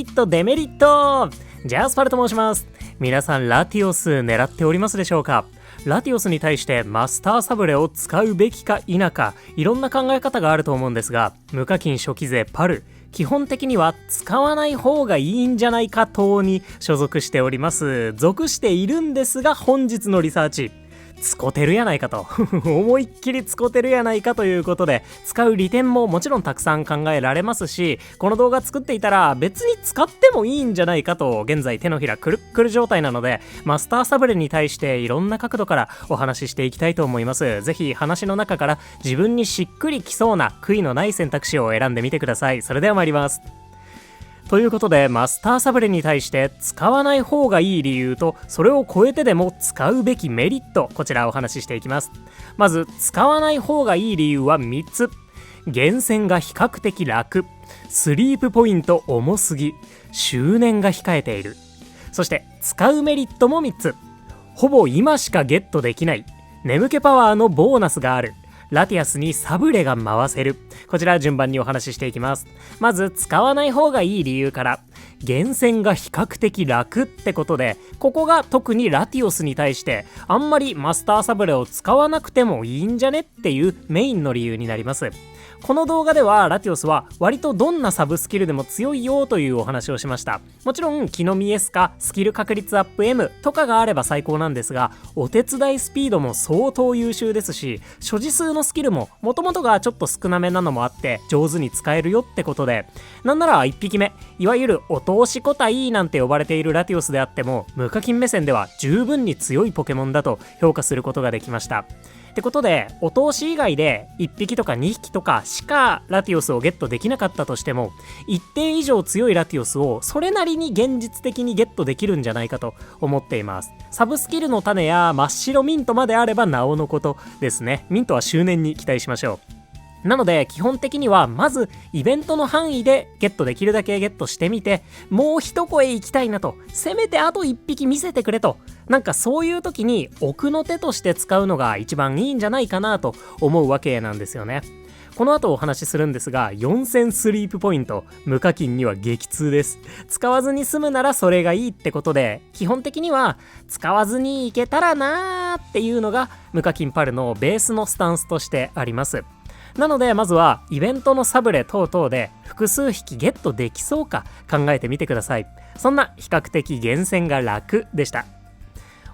リットデメリット。ジャスパルと申します。皆さんラティオス狙っておりますでしょうか？ラティオスに対してマスターサブレを使うべきか否か、いろんな考え方があると思うんですが、無課金初期税パル、基本的には使わない方がいいんじゃないか党に所属しております。属しているんですが、本日のリサーチ、使てるやないかと思いっきり使てるやないかということで、使う利点ももちろんたくさん考えられますし、この動画作っていたら別に使ってもいいんじゃないかと現在手のひらくるっくる状態なので、マスターサブレに対していろんな角度からお話ししていきたいと思います。ぜひ話の中から自分にしっくりきそうな悔いのない選択肢を選んでみてください。それでは参ります。ということで、マスターサブレに対して使わない方がいい理由と、それを超えてでも使うべきメリット、こちらお話ししていきます。まず使わない方がいい理由は3つ。源泉が比較的楽、スリープポイント重すぎ、執念が控えている。そして使うメリットも3つ。ほぼ今しかゲットできない、眠気パワーのボーナスがある、ラティアスにサブレが回せる。こちら順番にお話ししていきます。まず使わない方がいい理由から、源泉が比較的楽ってことで、ここが特にラティオスに対してあんまりマスターサブレを使わなくてもいいんじゃねっていうメインの理由になります。この動画ではラティオスは割とどんなサブスキルでも強いよというお話をしました。もちろん気の見エスかスキル確率アップ M とかがあれば最高なんですが、お手伝いスピードも相当優秀ですし、所持数のスキルも元々がちょっと少なめなのもあって上手に使えるよってことで、なんなら1匹目、いわゆるお通し個体なんて呼ばれているラティオスであっても、無課金目線では十分に強いポケモンだと評価することができました。ってことで、お通し以外で1匹とか2匹とかしかラティオスをゲットできなかったとしても、一定以上強いラティオスをそれなりに現実的にゲットできるんじゃないかと思っています。サブスキルの種や真っ白ミントまであればなおのことですね。ミントは周年に期待しましょう。なので基本的にはまずイベントの範囲でゲットできるだけゲットしてみて、もう一声行きたいなと、せめてあと1匹見せてくれと、なんかそういう時に奥の手として使うのが一番いいんじゃないかなと思うわけなんですよね。この後お話しするんですが、4000スリープポイント、無課金には激痛です。使わずに済むならそれがいいってことで、基本的には使わずにいけたらなーっていうのが無課金パルのベースのスタンスとしてあります。なのでまずはイベントのサブレ等々で複数匹ゲットできそうか考えてみてください。そんな比較的源泉が楽でした。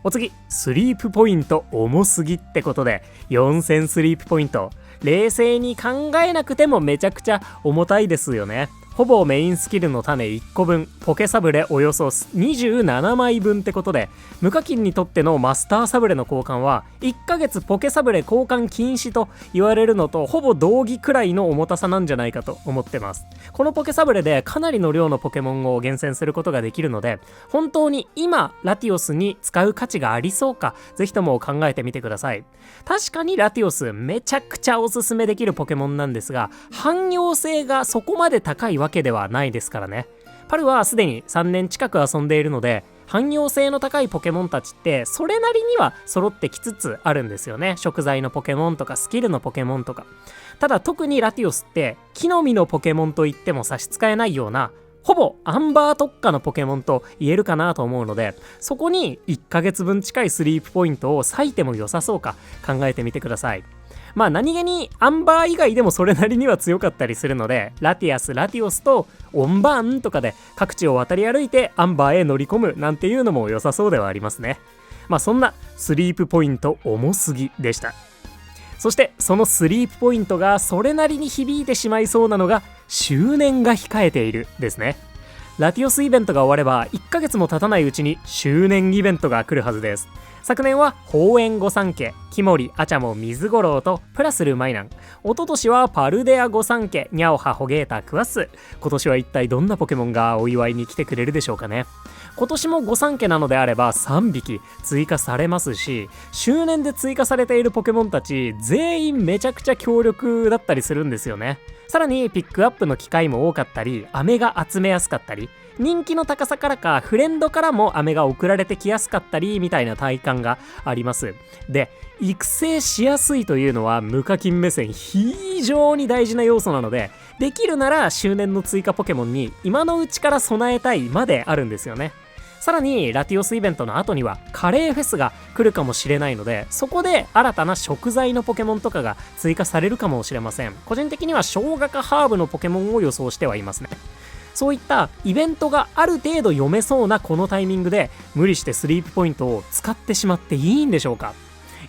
お次、スリープポイント重すぎってことで、4000スリープポイント、冷静に考えなくてもめちゃくちゃ重たいですよね。ほぼメインスキルの種1個分、ポケサブレおよそ27枚分ってことで、無課金にとってのマスターサブレの交換は1ヶ月ポケサブレ交換禁止と言われるのとほぼ同義くらいの重たさなんじゃないかと思ってます。このポケサブレでかなりの量のポケモンを厳選することができるので、本当に今ラティオスに使う価値がありそうか、ぜひとも考えてみてください。確かにラティオスめちゃくちゃおすすめできるポケモンなんですが、汎用性がそこまで高いわけではないですからね。パルはすでに3年近く遊んでいるので、汎用性の高いポケモンたちってそれなりには揃ってきつつあるんですよね。食材のポケモンとかスキルのポケモンとか。ただ特にラティオスって木の実のポケモンといっても差し支えないような、ほぼアンバー特化のポケモンと言えるかなと思うので、そこに1ヶ月分近いスリープポイントを割いても良さそうか考えてみてください。まあ何気にアンバー以外でもそれなりには強かったりするので、ラティアス、ラティオスとオンバーンとかで各地を渡り歩いてアンバーへ乗り込むなんていうのも良さそうではありますね。まあそんなスリープポイント重すぎでした。そしてそのスリープポイントがそれなりに響いてしまいそうなのが、執念が控えているですね。ラティオスイベントが終われば1ヶ月も経たないうちに執念イベントが来るはずです。昨年は宝縁御三家、キモリ、アチャモ、水五郎とプラスルマイナン。一昨年はパルデア御三家、ニャオハ、ホゲータ、クワス。今年は一体どんなポケモンがお祝いに来てくれるでしょうかね。今年も御三家なのであれば3匹追加されますし、周年で追加されているポケモンたち全員めちゃくちゃ強力だったりするんですよね。さらにピックアップの機会も多かったり、飴が集めやすかったり、人気の高さからかフレンドからも飴が送られてきやすかったりみたいな体感があります。で、育成しやすいというのは無課金目線非常に大事な要素なので、できるなら周年の追加ポケモンに今のうちから備えたいまであるんですよね。さらにラティオスイベントの後にはカレーフェスが来るかもしれないので、そこで新たな食材のポケモンとかが追加されるかもしれません。個人的には生姜かハーブのポケモンを予想してはいますね。そういったイベントがある程度読めそうなこのタイミングで無理してスリープポイントを使ってしまっていいんでしょうか？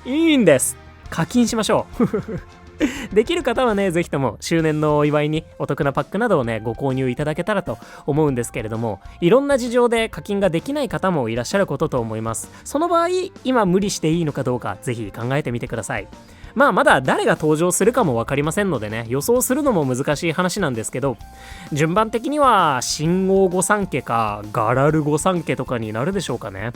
いいんです。課金しましょうできる方はね、ぜひとも周年のお祝いにお得なパックなどをね、ご購入いただけたらと思うんですけれども、いろんな事情で課金ができない方もいらっしゃることと思います。その場合、今無理していいのかどうか、ぜひ考えてみてください。まだ誰が登場するかも分かりませんのでね、予想するのも難しい話なんですけど、順番的には新王御三家かガラル御三家とかになるでしょうかね。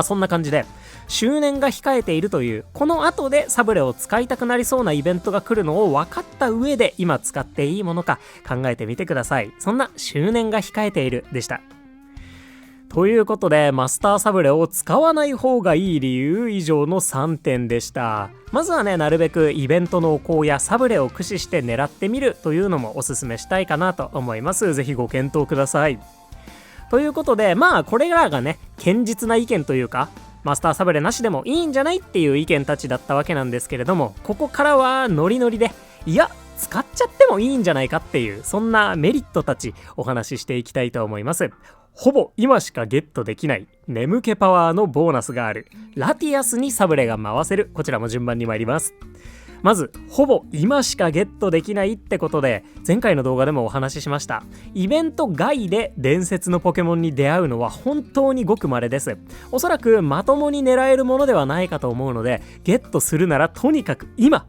そんな感じで周年が控えているというこの後でサブレを使いたくなりそうなイベントが来るのを分かった上で今使っていいものか考えてみてください。そんな周年が控えているでした。ということでマスターサブレを使わない方がいい理由以上の3点でした。まずはね、なるべくイベントのお香やサブレを駆使して狙ってみるというのもおすすめしたいかなと思います。ぜひご検討ください。ということでこれらがね、堅実な意見というか、マスターサブレなしでもいいんじゃないっていう意見たちだったわけなんですけれども、ここからはノリノリで、いや使っちゃってもいいんじゃないかっていう、そんなメリットたちお話ししていきたいと思います。ほぼ今しかゲットできない眠気パワーのボーナスがあるラティアスにサブレが回せる、こちらも順番に参ります。まずほぼ今しかゲットできないってことで、前回の動画でもお話ししました、イベント外で伝説のポケモンに出会うのは本当にごく稀です。おそらくまともに狙えるものではないかと思うので、ゲットするならとにかく今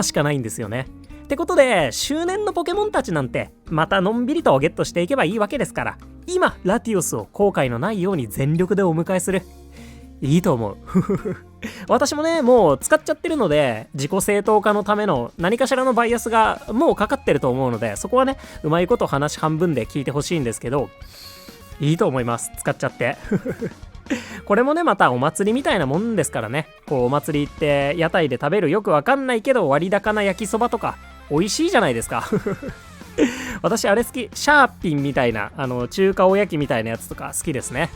しかないんですよね。ってことで周年のポケモンたちなんてまたのんびりとゲットしていけばいいわけですから、今ラティオスを後悔のないように全力でお迎えする、いいと思う私もね、もう使っちゃってるので、自己正当化のための何かしらのバイアスがもうかかってると思うので、そこはね、うまいこと話半分で聞いてほしいんですけど、いいと思います、使っちゃってこれもね、またお祭りみたいなもんですからね。こうお祭り行って屋台で食べるよくわかんないけど割高な焼きそばとか美味しいじゃないですか私あれ好き、シャーピンみたいな中華おやきみたいなやつとか好きですね。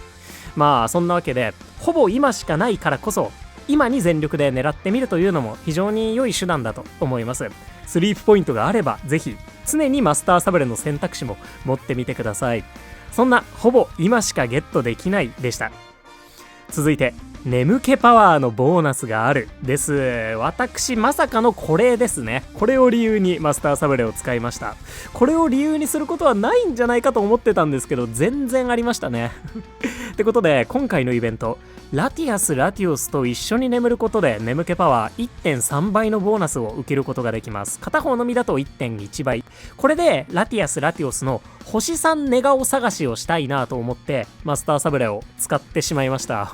そんなわけで、ほぼ今しかないからこそ今に全力で狙ってみるというのも非常に良い手段だと思います。スリープポイントがあればぜひ常にマスターサブレの選択肢も持ってみてください。そんなほぼ今しかゲットできないでした。続いて眠気パワーのボーナスがあるです。私まさかのこれですね。これを理由にマスターサブレを使いました。これを理由にすることはないんじゃないかと思ってたんですけど、全然ありましたねってことで今回のイベント、ラティアス・ラティオスと一緒に眠ることで眠気パワー 1.3 倍のボーナスを受けることができます。片方のみだと 1.1 倍。これでラティアス・ラティオスの星3寝顔探しをしたいなと思ってマスターサブレを使ってしまいました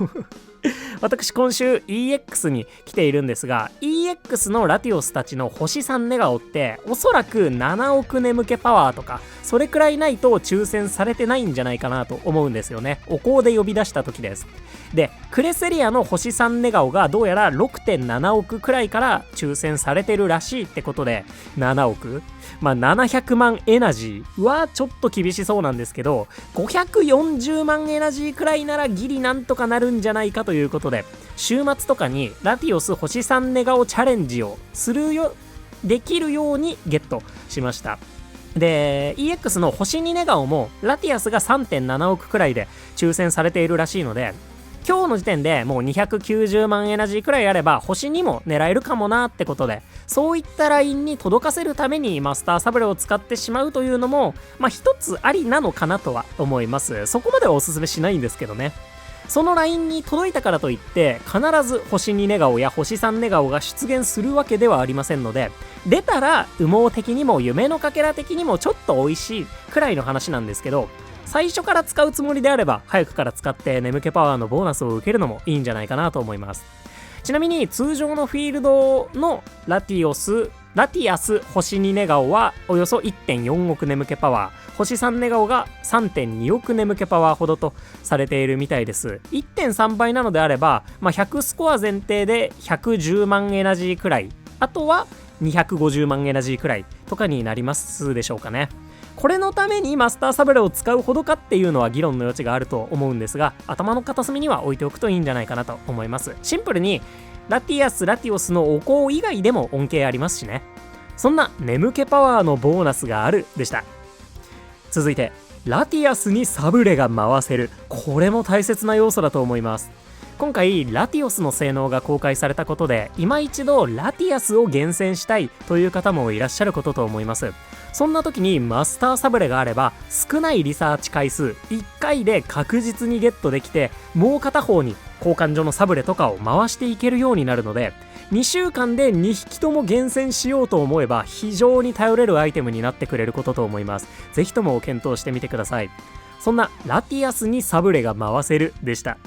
私今週 EX に来ているんですが、 EX のラティオスたちの星3寝顔っておそらく7億眠気パワーとかそれくらいないと抽選されてないんじゃないかなと思うんですよね。お香で呼び出した時です。でクレセリアの星3寝顔がどうやら 6.7 億くらいから抽選されてるらしいってことで、7億700万エナジーはちょっと厳しそうなんですけど、540万エナジーくらいならギリなんとかなるんじゃないかということで、週末とかにラティオス星3寝顔チャレンジをできるようにゲットしました。で EX の星2寝顔もラティアスが 3.7 億くらいで抽選されているらしいので、今日の時点でもう290万エナジーくらいあれば星2も狙えるかもなってことで、そういったラインに届かせるためにマスターサブレを使ってしまうというのも一つありなのかなとは思います。そこまではおすすめしないんですけどね。そのラインに届いたからといって必ず星2寝顔や星3寝顔が出現するわけではありませんので、出たら羽毛的にも夢のかけら的にもちょっと美味しいくらいの話なんですけど、最初から使うつもりであれば早くから使って眠気パワーのボーナスを受けるのもいいんじゃないかなと思います。ちなみに通常のフィールドのラティオスラティアス星2ネガオはおよそ 1.4 億眠気パワー、星3ネガオが 3.2 億眠気パワーほどとされているみたいです。 1.3 倍なのであれば、100スコア前提で110万エナジーくらい、あとは250万エナジーくらいとかになりますでしょうかね。これのためにマスターサブレを使うほどかっていうのは議論の余地があると思うんですが、頭の片隅には置いておくといいんじゃないかなと思います。シンプルにラティアス・ラティオスのお香以外でも恩恵ありますしね。そんな眠気パワーのボーナスがあるでした。続いてラティアスにサブレが回せる、これも大切な要素だと思います。今回ラティオスの性能が公開されたことで、今一度ラティアスを厳選したいという方もいらっしゃることと思います。そんな時にマスターサブレがあれば、少ないリサーチ回数1回で確実にゲットできて、もう片方に交換所のサブレとかを回していけるようになるので、2週間で2匹とも厳選しようと思えば非常に頼れるアイテムになってくれることと思います。ぜひとも検討してみてください。そんなラティアスにサブレが回せるでした。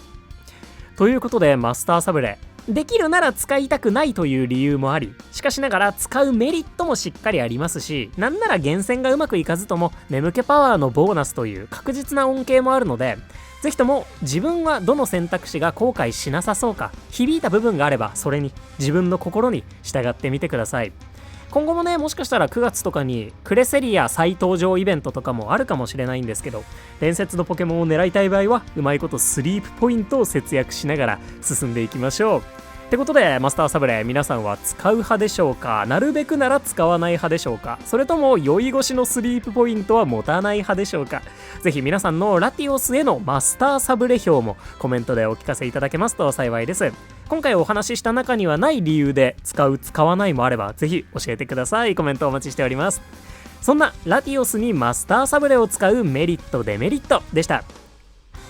ということでマスターサブレできるなら使いたくないという理由もあり、しかしながら使うメリットもしっかりありますし、なんなら厳選がうまくいかずとも眠気パワーのボーナスという確実な恩恵もあるので、ぜひとも自分はどの選択肢が後悔しなさそうか、響いた部分があればそれに自分の心に従ってみてください。今後もね、もしかしたら9月とかにクレセリア再登場イベントとかもあるかもしれないんですけど、伝説のポケモンを狙いたい場合はうまいことスリープポイントを節約しながら進んでいきましょう。ってことでマスターサブレ、皆さんは使う派でしょうか？なるべくなら使わない派でしょうか？それとも酔い越しのスリープポイントは持たない派でしょうか？ぜひ皆さんのラティオスへのマスターサブレ票もコメントでお聞かせいただけますと幸いです。今回お話しした中にはない理由で使う使わないもあればぜひ教えてください。コメントお待ちしております。そんなラティオスにマスターサブレを使うメリットデメリットでした。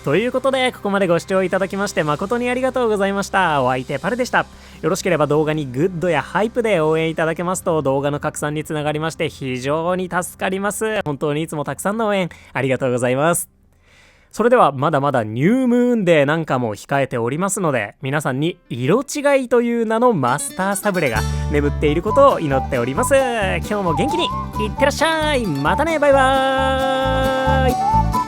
ということでここまでご視聴いただきまして誠にありがとうございました。お相手パルでした。よろしければ動画にグッドやハイプで応援いただけますと動画の拡散につながりまして非常に助かります。本当にいつもたくさんの応援ありがとうございます。それではまだまだニュームーンデーなんかも控えておりますので、皆さんに色違いという名のマスターサブレが眠っていることを祈っております。今日も元気にいってらっしゃい。またね、バイバーイ。